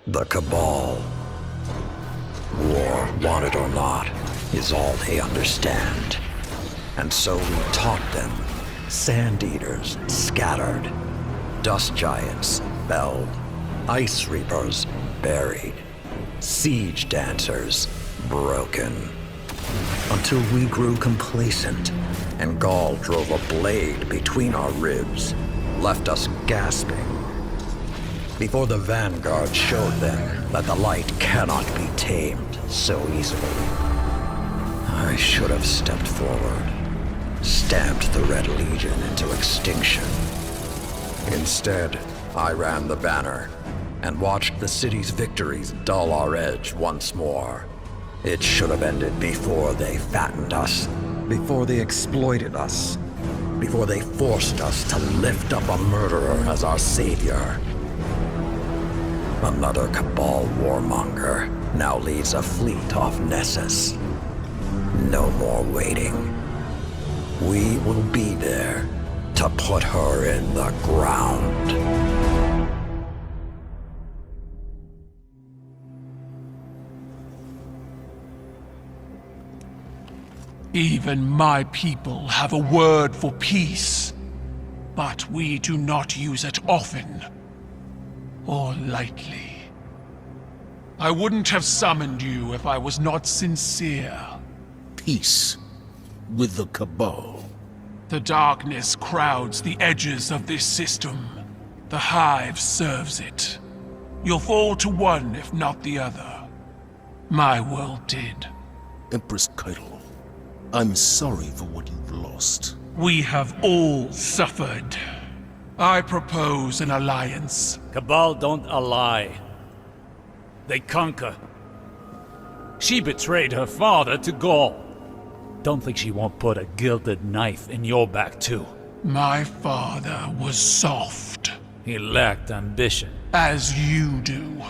The Cabal. War, want it or not, is all they understand. And so we taught them. Sand Eaters scattered. Dust Giants felled. Ice Reapers buried. Siege Dancers broken. Until we grew complacent, and Gaul drove a blade between our ribs, left us gasping. Before the Vanguard showed them that the light cannot be tamed so easily. I should have stepped forward, stamped the Red Legion into extinction. Instead, I ran the banner, and watched the city's victories dull our edge once more. It should have ended before they fattened us, before they exploited us, before they forced us to lift up a murderer as our savior. Another Cabal warmonger now leads a fleet off Nessus. No more waiting. We will be there to put her in the ground. Even my people have a word for peace, but we do not use it often or lightly. I wouldn't have summoned you if I was not sincere. Peace with the Cabal. The darkness crowds the edges of this system. The Hive serves it. You'll fall to one if not the other. My world did. Empress Keitel, I'm sorry for what you've lost. We have all suffered. I propose an alliance. Cabal don't ally. They conquer. She betrayed her father to Gaul. Don't think she won't put a gilded knife in your back too. My father was soft. He lacked ambition. As you do.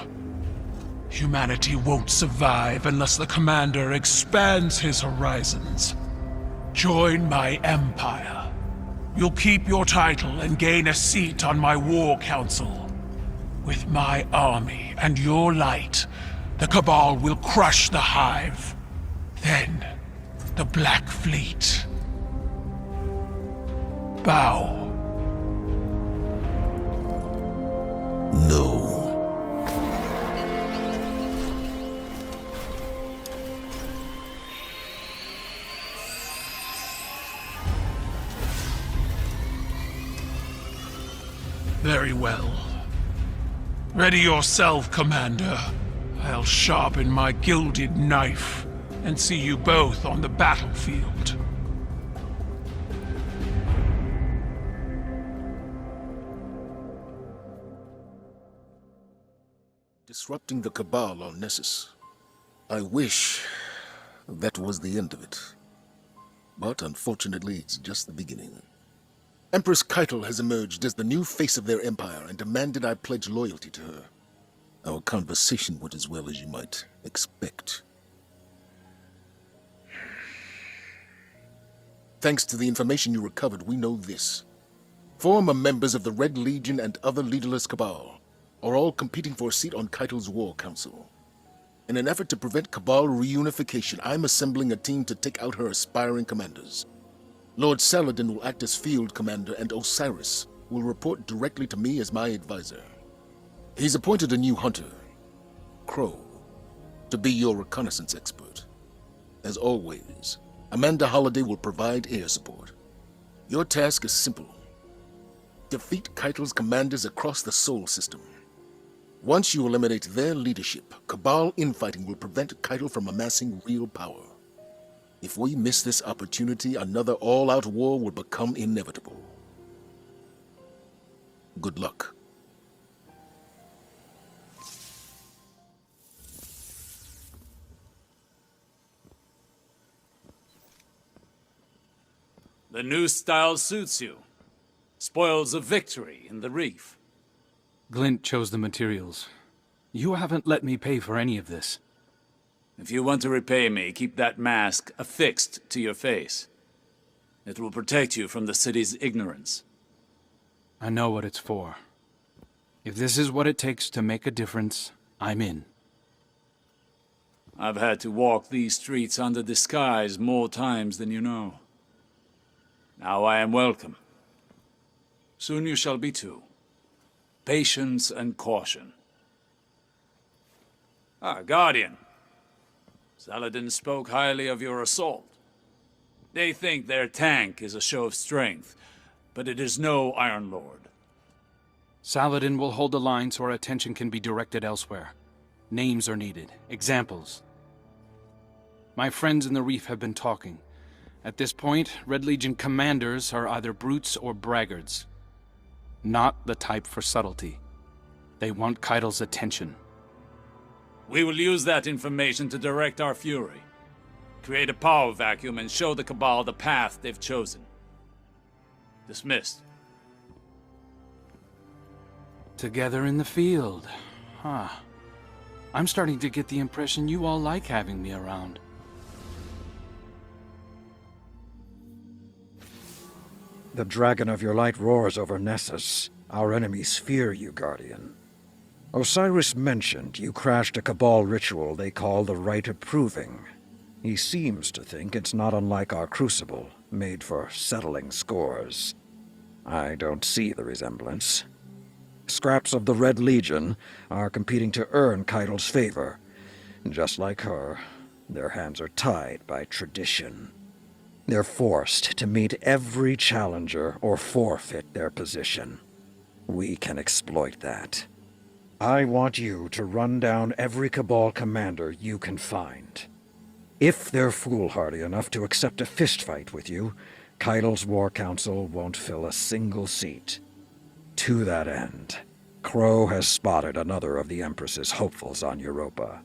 Humanity won't survive unless the Commander expands his horizons. Join my empire. You'll keep your title and gain a seat on my war council. With my army and your light, the Cabal will crush the Hive. Then, the Black Fleet. Bow. No. Very well. Ready yourself, Commander. I'll sharpen my gilded knife and see you both on the battlefield. Disrupting the Cabal on Nessus. I wish that was the end of it. But unfortunately, it's just the beginning. Empress Keitel has emerged as the new face of their empire and demanded I pledge loyalty to her. Our conversation went as well as you might expect. Thanks to the information you recovered, we know this. Former members of the Red Legion and other leaderless Cabal are all competing for a seat on Keitel's War Council. In an effort to prevent Cabal reunification, I'm assembling a team to take out her aspiring commanders. Lord Saladin will act as field commander, and Osiris will report directly to me as my advisor. He's appointed a new hunter, Crow, to be your reconnaissance expert. As always, Amanda Holliday will provide air support. Your task is simple. Defeat Keitel's commanders across the Sol system. Once you eliminate their leadership, Cabal infighting will prevent Keitel from amassing real power. If we miss this opportunity, another all-out war will become inevitable. Good luck. The new style suits you. Spoils of victory in the reef. Glint chose the materials. You haven't let me pay for any of this. If you want to repay me, keep that mask affixed to your face. It will protect you from the city's ignorance. I know what it's for. If this is what it takes to make a difference, I'm in. I've had to walk these streets under disguise more times than you know. Now I am welcome. Soon you shall be too. Patience and caution. Ah, Guardian. Saladin spoke highly of your assault. They think their tank is a show of strength, but it is no Iron Lord. Saladin will hold the line so our attention can be directed elsewhere. Names are needed. Examples. My friends in the Reef have been talking. At this point, Red Legion commanders are either brutes or braggarts. Not the type for subtlety. They want Keitel's attention. We will use that information to direct our fury. Create a power vacuum and show the Cabal the path they've chosen. Dismissed. Together in the field. Huh. I'm starting to get the impression you all like having me around. The Dragon of your Light roars over Nessus. Our enemies fear you, Guardian. Osiris mentioned you crashed a Cabal ritual they call the Rite of Proving. He seems to think it's not unlike our Crucible, made for settling scores. I don't see the resemblance. Scraps of the Red Legion are competing to earn Keitel's favor. Just like her, their hands are tied by tradition. They're forced to meet every challenger or forfeit their position. We can exploit that. I want you to run down every Cabal commander you can find. If they're foolhardy enough to accept a fistfight with you, Keitel's War Council won't fill a single seat. To that end, Crow has spotted another of the Empress's hopefuls on Europa.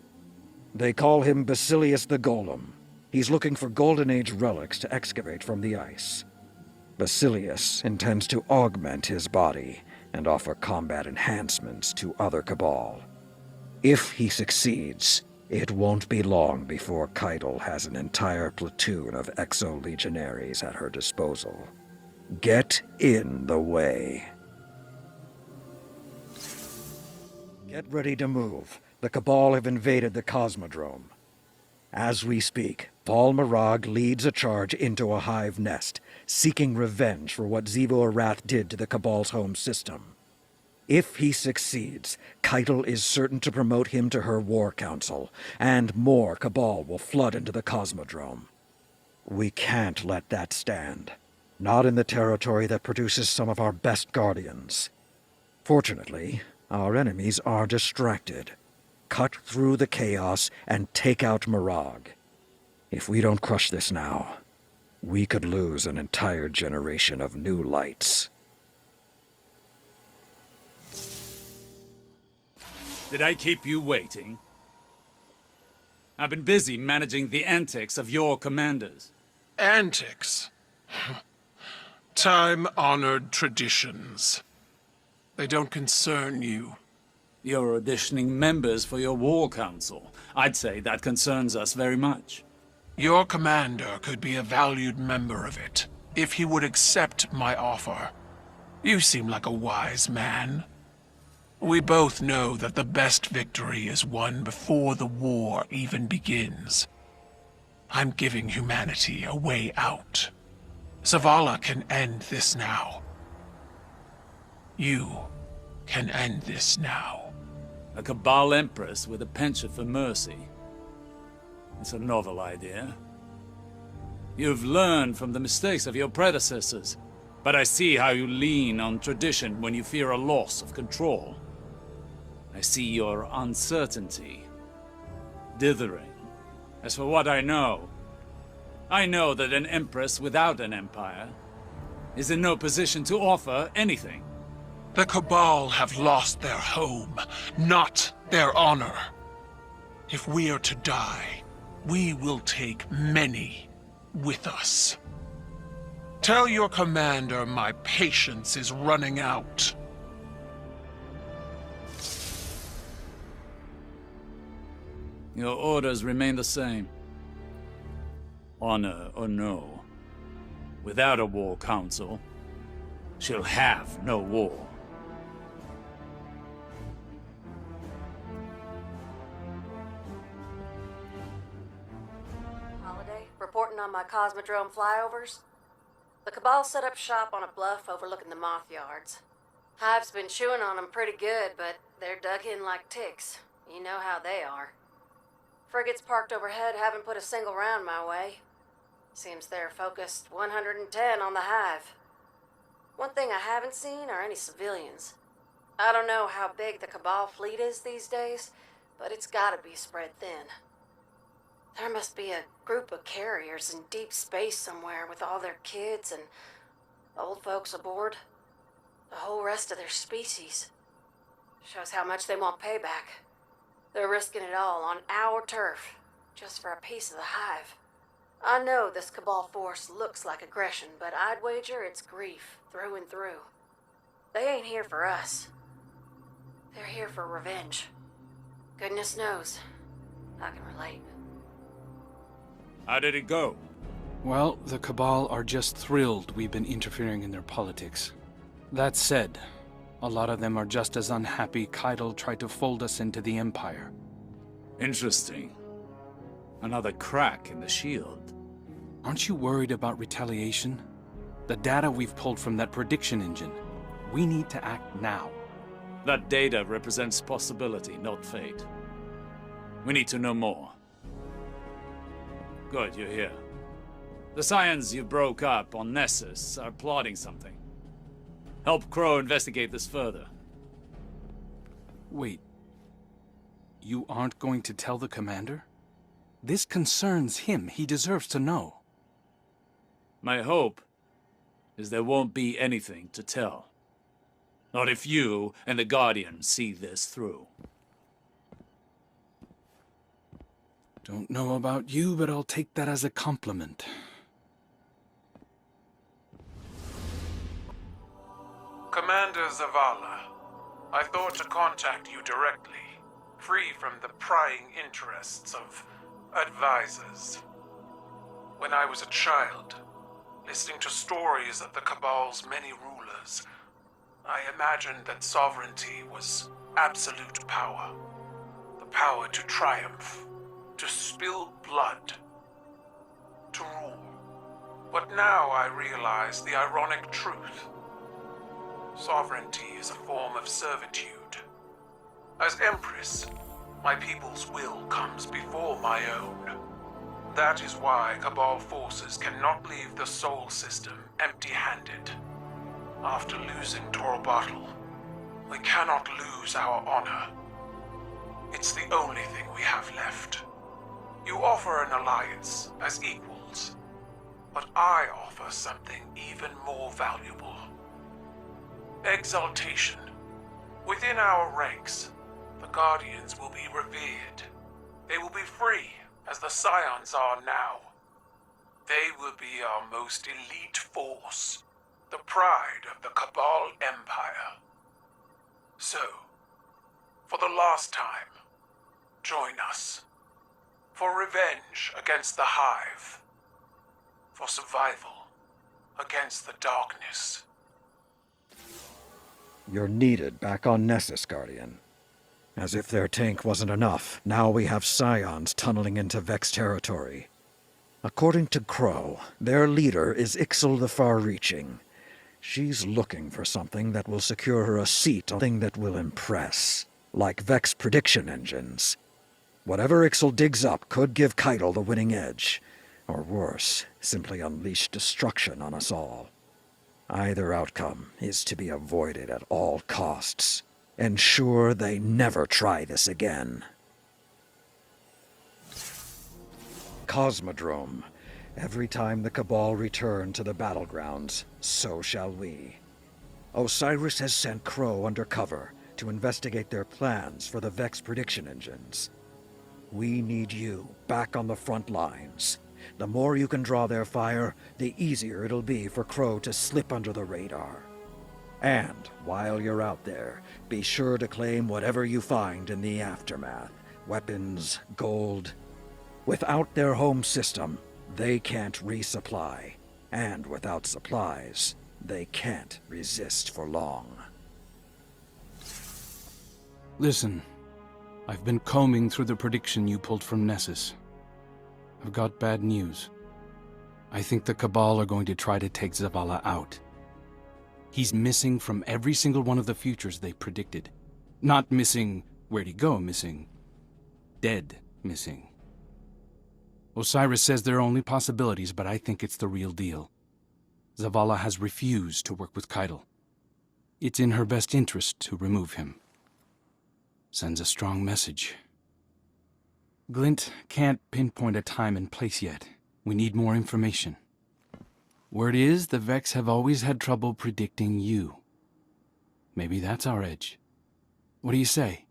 They call him Basilius the Golem. He's looking for Golden Age relics to excavate from the ice. Basilius intends to augment his body and offer combat enhancements to other Cabal. If he succeeds, it won't be long before Keitel has an entire platoon of exo-legionaries at her disposal. Get in the way. Get ready to move. The Cabal have invaded the Cosmodrome. As we speak, Paul Mirag leads a charge into a hive nest, seeking revenge for what Xivu Arath did to the Cabal's home system. If he succeeds, Keitel is certain to promote him to her war council, and more Cabal will flood into the Cosmodrome. We can't let that stand. Not in the territory that produces some of our best guardians. Fortunately, our enemies are distracted. Cut through the chaos and take out Mirag. If we don't crush this now, we could lose an entire generation of new lights. Did I keep you waiting? I've been busy managing the antics of your commanders. Antics? Time-honored traditions. They don't concern you. You're auditioning members for your war council. I'd say that concerns us very much. Your commander could be a valued member of it, if he would accept my offer. You seem like a wise man. We both know that the best victory is won before the war even begins. I'm giving humanity a way out. Zavala can end this now. You can end this now. A Cabal Empress with a penchant for mercy. It's a novel idea. You've learned from the mistakes of your predecessors, but I see how you lean on tradition when you fear a loss of control. I see your uncertainty, dithering. As for what I know that an Empress without an empire is in no position to offer anything. The Cabal have lost their home, not their honor. If we are to die, we will take many with us. Tell your commander my patience is running out. Your orders remain the same. Honor or no, without a war council, she'll have no war. reporting on my Cosmodrome flyovers? The Cabal set up shop on a bluff overlooking the moth yards. Hive's been chewing on them pretty good, but they're dug in like ticks. You know how they are. Frigates parked overhead haven't put a single round my way. Seems they're focused 110 on the Hive. One thing I haven't seen are any civilians. I don't know how big the Cabal fleet is these days, but it's gotta be spread thin. There must be a group of carriers in deep space somewhere with all their kids and old folks aboard. The whole rest of their species. Shows how much they want payback. They're risking it all on our turf, just for a piece of the Hive. I know this Cabal force looks like aggression, but I'd wager it's grief through and through. They ain't here for us. They're here for revenge. Goodness knows, I can relate. How did it go? Well, the Cabal are just thrilled we've been interfering in their politics. That said, a lot of them are just as unhappy Keitel tried to fold us into the Empire. Interesting. Another crack in the shield. Aren't you worried about retaliation? The data we've pulled from that prediction engine. We need to act now. That data represents possibility, not fate. We need to know more. Good, you're here. The Scions you broke up on Nessus are plotting something. Help Crow investigate this further. Wait. You aren't going to tell the Commander? This concerns him. He deserves to know. My hope is there won't be anything to tell. Not if you and the Guardian see this through. Don't know about you, but I'll take that as a compliment. Commander Zavala, I thought to contact you directly, free from the prying interests of advisors. When I was a child, listening to stories of the Cabal's many rulers, I imagined that sovereignty was absolute power. The power to triumph, to spill blood, to rule. But now I realize the ironic truth. Sovereignty is a form of servitude. As Empress, my people's will comes before my own. That is why Cabal forces cannot leave the Sol system empty-handed. After losing Torobatl, we cannot lose our honor. It's the only thing we have left. You offer an alliance as equals, but I offer something even more valuable. Exaltation. Within our ranks, the Guardians will be revered. They will be free, as the Scions are now. They will be our most elite force, the pride of the Cabal Empire. So, for the last time, join us. For revenge against the Hive. For survival against the darkness. You're needed back on Nessus, Guardian. As if their tank wasn't enough, now we have Scions tunneling into Vex territory. According to Crow, their leader is Ixal the Far-Reaching. She's looking for something that will secure her a seat, something that will impress, like Vex prediction engines. Whatever Ixal digs up could give Keitel the winning edge, or worse, simply unleash destruction on us all. Either outcome is to be avoided at all costs. Ensure they never try this again. Cosmodrome. Every time the Cabal return to the battlegrounds, so shall we. Osiris has sent Crow undercover to investigate their plans for the Vex prediction engines. We need you back on the front lines. The more you can draw their fire, the easier it'll be for Crow to slip under the radar. And while you're out there, be sure to claim whatever you find in the aftermath. Weapons, gold. Without their home system, they can't resupply. And without supplies, they can't resist for long. Listen, I've been combing through the prediction you pulled from Nessus. I've got bad news. I think the Cabal are going to try to take Zavala out. He's missing from every single one of the futures they predicted. Not missing where'd he go, missing. Dead missing. Osiris says there are only possibilities, but I think it's the real deal. Zavala has refused to work with Keitel. It's in her best interest to remove him. Sends a strong message. Glint can't pinpoint a time and place yet. We need more information. Word is, the Vex have always had trouble predicting you. Maybe that's our edge. What do you say?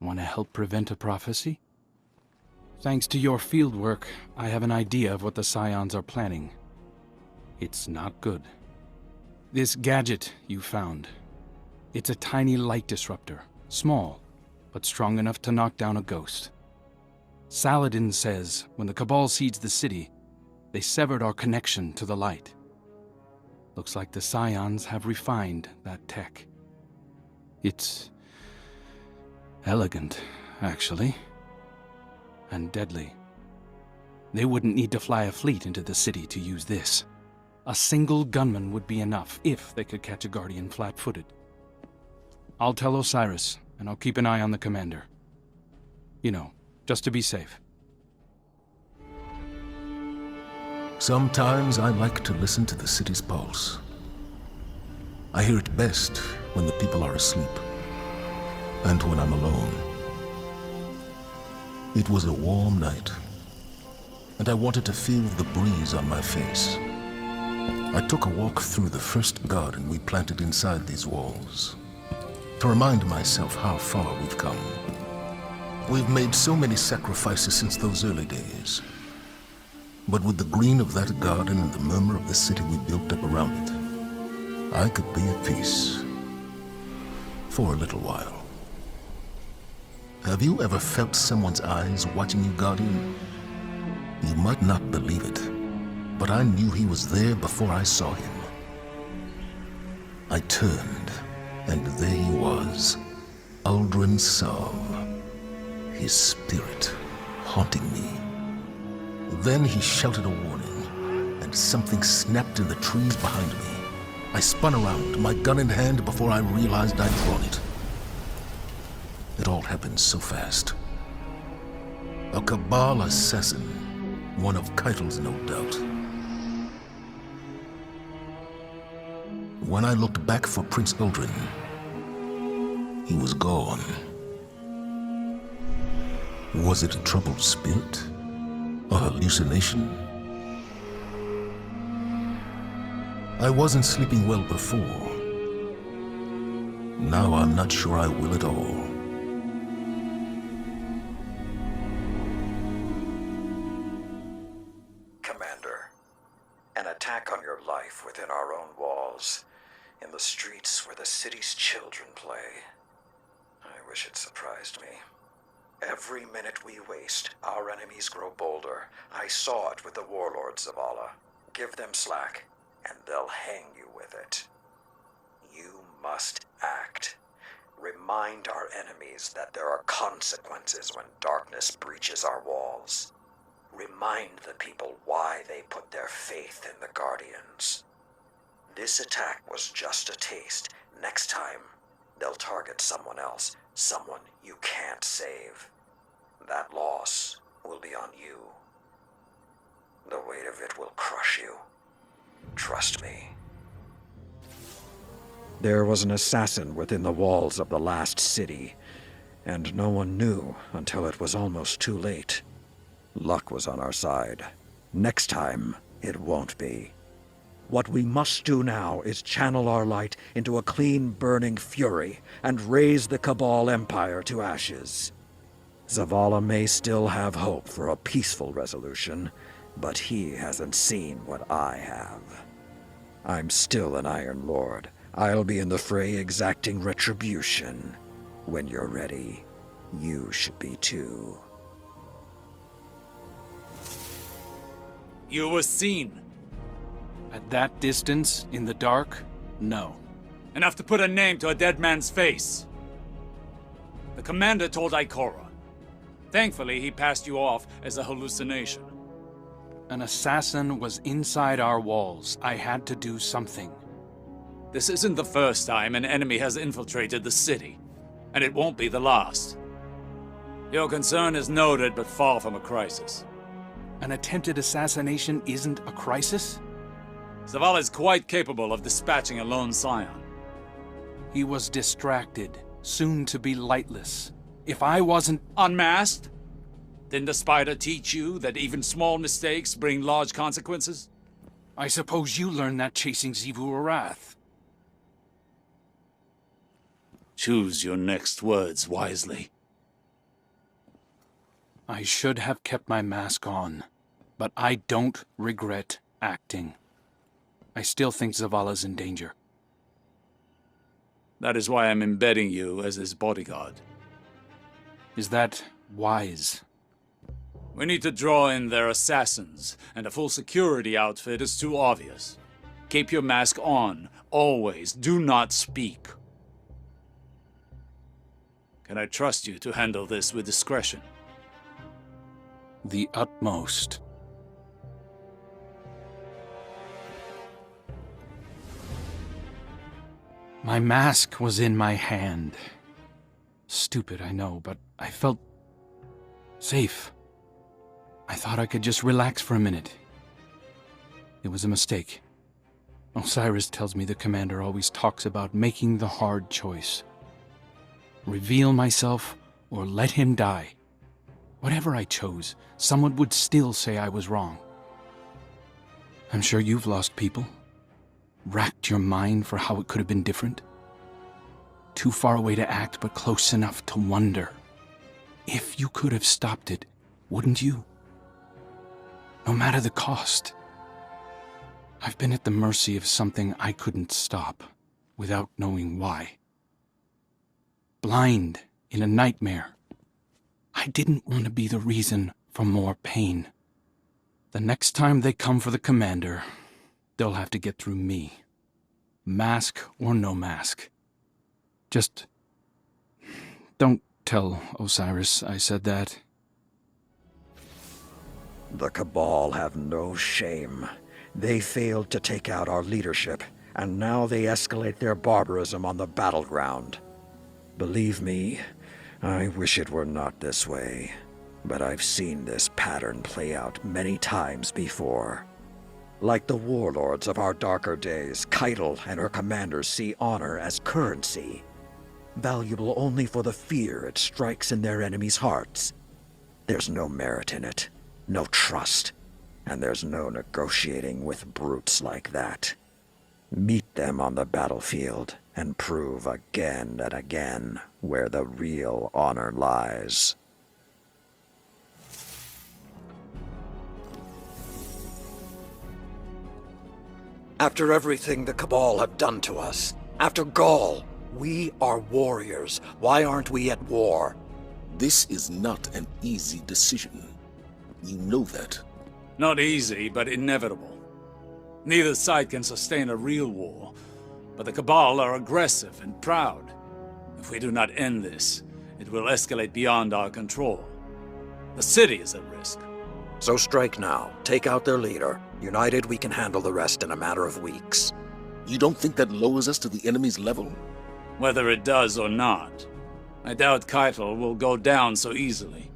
Want to help prevent a prophecy? Thanks to your fieldwork, I have an idea of what the Scions are planning. It's not good. This gadget you found. It's a tiny light disruptor. Small, but strong enough to knock down a ghost. Saladin says when the Cabal sieged the city, they severed our connection to the light. Looks like the Scions have refined that tech. It's elegant, actually. And deadly. They wouldn't need to fly a fleet into the city to use this. A single gunman would be enough if they could catch a Guardian flat-footed. I'll tell Osiris, and I'll keep an eye on the commander. You know, just to be safe. Sometimes I like to listen to the city's pulse. I hear it best when the people are asleep, and when I'm alone. It was a warm night, and I wanted to feel the breeze on my face. I took a walk through the first garden we planted inside these walls, to remind myself how far we've come. We've made so many sacrifices since those early days. But with the green of that garden and the murmur of the city we built up around it, I could be at peace. For a little while. Have you ever felt someone's eyes watching you, Guardian? You might not believe it, but I knew he was there before I saw him. I turned, and there he was, Uldren Sov, his spirit haunting me. Then he shouted a warning, and something snapped in the trees behind me. I spun around, my gun in hand, before I realized I'd drawn it. It all happened so fast. A Cabal assassin, one of Keitel's, no doubt. When I looked back for Prince Uldren, he was gone. Was it a troubled spirit? A hallucination? I wasn't sleeping well before. Now I'm not sure I will at all. Commander, an attack on your life within our own walls, in the streets where the city's children play. I wish it surprised me. Every minute we waste, our enemies grow bolder. I saw it with the warlords of Allah. Give them slack, and they'll hang you with it. You must act. Remind our enemies that there are consequences when darkness breaches our walls. Remind the people why they put their faith in the Guardians. This attack was just a taste. Next time, they'll target someone else, someone you can't save. That loss will be on you. The weight of it will crush you. Trust me. There was an assassin within the walls of the last city, and no one knew until it was almost too late. Luck was on our side. Next time, it won't be. What we must do now is channel our light into a clean, burning fury and raise the Cabal Empire to ashes. Zavala may still have hope for a peaceful resolution, but he hasn't seen what I have. I'm still an Iron Lord. I'll be in the fray exacting retribution. When you're ready, you should be too. You were seen. At that distance, in the dark, no. Enough to put a name to a dead man's face. The commander told Ikora. Thankfully, he passed you off as a hallucination. An assassin was inside our walls. I had to do something. This isn't the first time an enemy has infiltrated the city, and it won't be the last. Your concern is noted, but far from a crisis. An attempted assassination isn't a crisis? Zavala is quite capable of dispatching a lone scion. He was distracted, soon to be lightless. If I wasn't Unmasked? Didn't the spider teach you that even small mistakes bring large consequences? I suppose you learned that chasing Xivu Arath. Choose your next words wisely. I should have kept my mask on, but I don't regret acting. I still think Zavala's in danger. That is why I'm embedding you as his bodyguard. Is that wise? We need to draw in their assassins, and a full security outfit is too obvious. Keep your mask on, always. Do not speak. Can I trust you to handle this with discretion? The utmost. My mask was in my hand. Stupid, I know, but I felt safe. I thought I could just relax for a minute. It was a mistake. Osiris tells me the commander always talks about making the hard choice. Reveal myself or let him die. Whatever I chose, someone would still say I was wrong. I'm sure you've lost people. Racked your mind for how it could have been different. Too far away to act, but close enough to wonder. If you could have stopped it, wouldn't you? No matter the cost. I've been at the mercy of something I couldn't stop, without knowing why. Blind in a nightmare. I didn't want to be the reason for more pain. The next time they come for the commander, they'll have to get through me. Mask or no mask. Just don't tell Osiris I said that. The Cabal have no shame. They failed to take out our leadership, and now they escalate their barbarism on the battleground. Believe me, I wish it were not this way, but I've seen this pattern play out many times before. Like the warlords of our darker days, Keitel and her commanders see honor as currency, valuable only for the fear it strikes in their enemies' hearts. There's no merit in it, no trust, and there's no negotiating with brutes like that. Meet them on the battlefield and prove again and again where the real honor lies. After everything the Cabal have done to us, after Gaul, we are warriors. Why aren't we at war? This is not an easy decision. You know that. Not easy, but inevitable. Neither side can sustain a real war, but the Cabal are aggressive and proud. If we do not end this, it will escalate beyond our control. The city is at risk. So strike now. Take out their leader. United, we can handle the rest in a matter of weeks. You don't think that lowers us to the enemy's level? Whether it does or not, I doubt Keitel will go down so easily.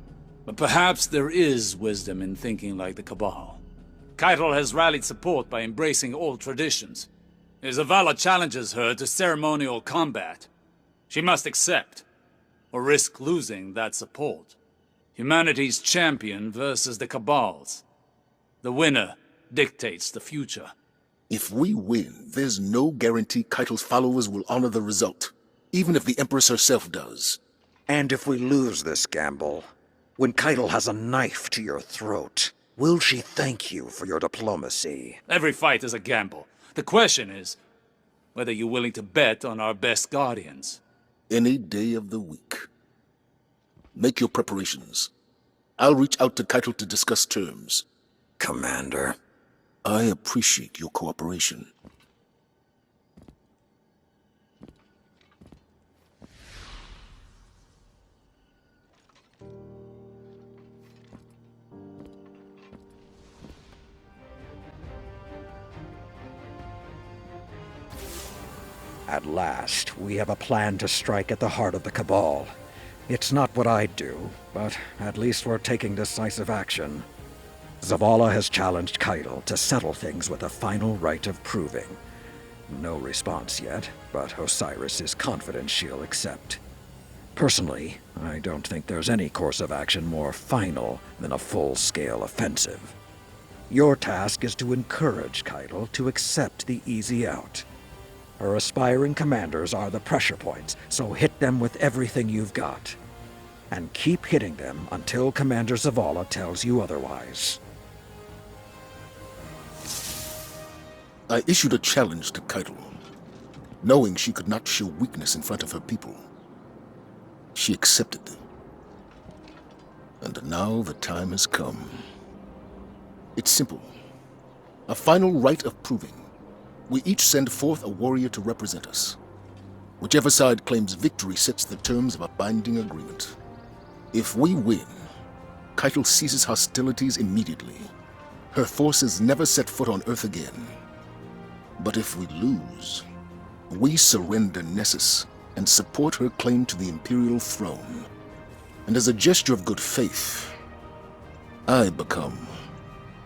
But perhaps there is wisdom in thinking like the Cabal. Keitel has rallied support by embracing old traditions. If Zavala challenges her to ceremonial combat, she must accept, or risk losing that support. Humanity's champion versus the Cabal's. The winner dictates the future. If we win, there's no guarantee Keitel's followers will honor the result, even if the Empress herself does. And if we lose this gamble, when Keitel has a knife to your throat, will she thank you for your diplomacy? Every fight is a gamble. The question is whether you're willing to bet on our best guardians. Any day of the week. Make your preparations. I'll reach out to Keitel to discuss terms. Commander. I appreciate your cooperation. At last, we have a plan to strike at the heart of the Cabal. It's not what I'd do, but at least we're taking decisive action. Zavala has challenged Keitel to settle things with a final rite of proving. No response yet, but Osiris is confident she'll accept. Personally, I don't think there's any course of action more final than a full-scale offensive. Your task is to encourage Keitel to accept the easy out. Her aspiring commanders are the pressure points, so hit them with everything you've got. And keep hitting them until Commander Zavala tells you otherwise. I issued a challenge to Keitel, knowing she could not show weakness in front of her people. She accepted. And now the time has come. It's simple. A final rite of proving. We each send forth a warrior to represent us. Whichever side claims victory sets the terms of a binding agreement. If we win, Keitel ceases hostilities immediately. Her forces never set foot on Earth again. But if we lose, we surrender Nessus and support her claim to the Imperial throne. And as a gesture of good faith, I become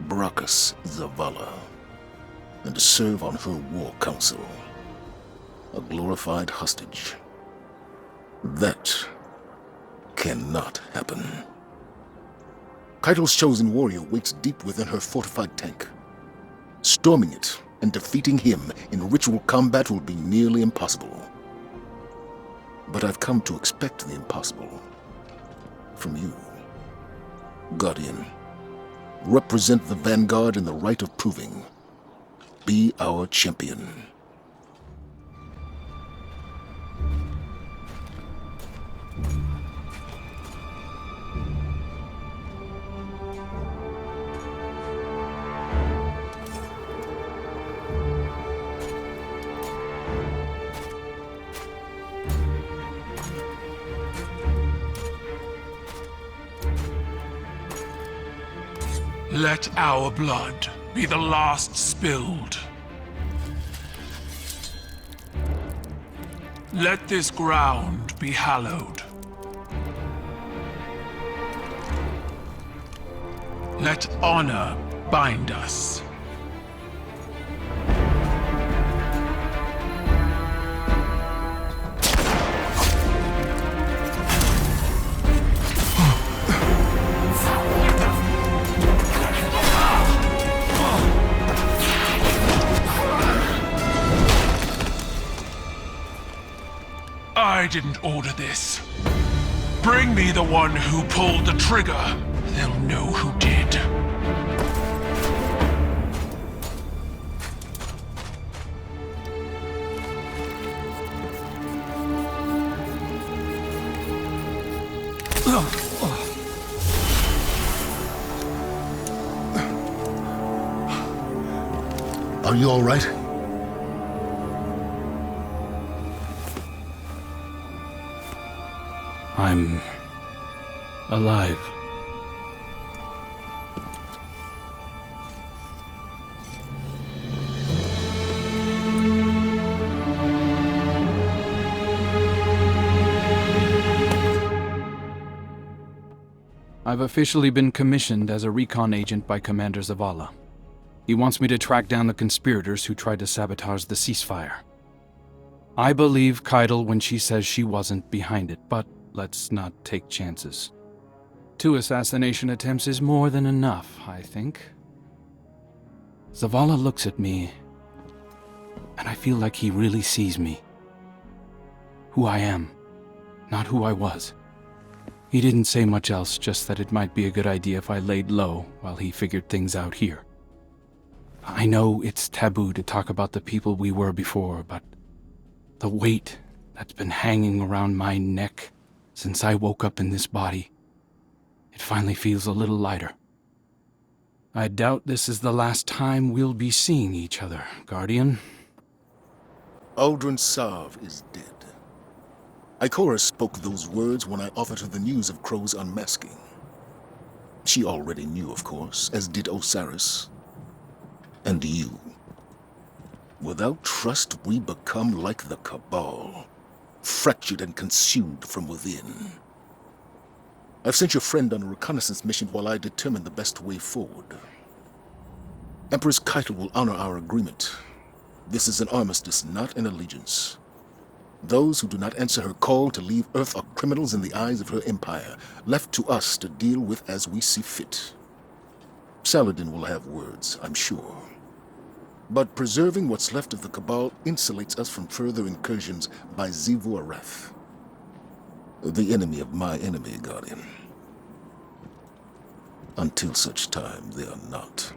Brachus Zavala and serve on her war council, a glorified hostage. That cannot happen. Keitel's chosen warrior waits deep within her fortified tank. Storming it and defeating him in ritual combat will be nearly impossible. But I've come to expect the impossible from you. Guardian, represent the Vanguard in the rite of proving. Be our champion. Let our blood be the last spilled. Let this ground be hallowed. Let honor bind us. I didn't order this. Bring me the one who pulled the trigger. They'll know who did. Are you all right? I'm alive. I've officially been commissioned as a recon agent by Commander Zavala. He wants me to track down the conspirators who tried to sabotage the ceasefire. I believe Keitel when she says she wasn't behind it, but let's not take chances. 2 assassination attempts is more than enough, I think. Zavala looks at me, and I feel like he really sees me. Who I am, not who I was. He didn't say much else, just that it might be a good idea if I laid low while he figured things out here. I know it's taboo to talk about the people we were before, but the weight that's been hanging around my neck since I woke up in this body, it finally feels a little lighter. I doubt this is the last time we'll be seeing each other, Guardian. Aldrin Sav is dead. Ikora spoke those words when I offered her the news of Crow's unmasking. She already knew, of course, as did Osiris. And you. Without trust, we become like the Cabal, fractured and consumed from within. I've sent your friend on a reconnaissance mission while I determine the best way forward. Empress Keitel will honor our agreement. This is an armistice, not an allegiance. Those who do not answer her call to leave Earth are criminals in the eyes of her empire, left to us to deal with as we see fit. Saladin will have words, I'm sure. But preserving what's left of the Cabal insulates us from further incursions by Xivu Arath, the enemy of my enemy, Guardian. Until such time, they are not.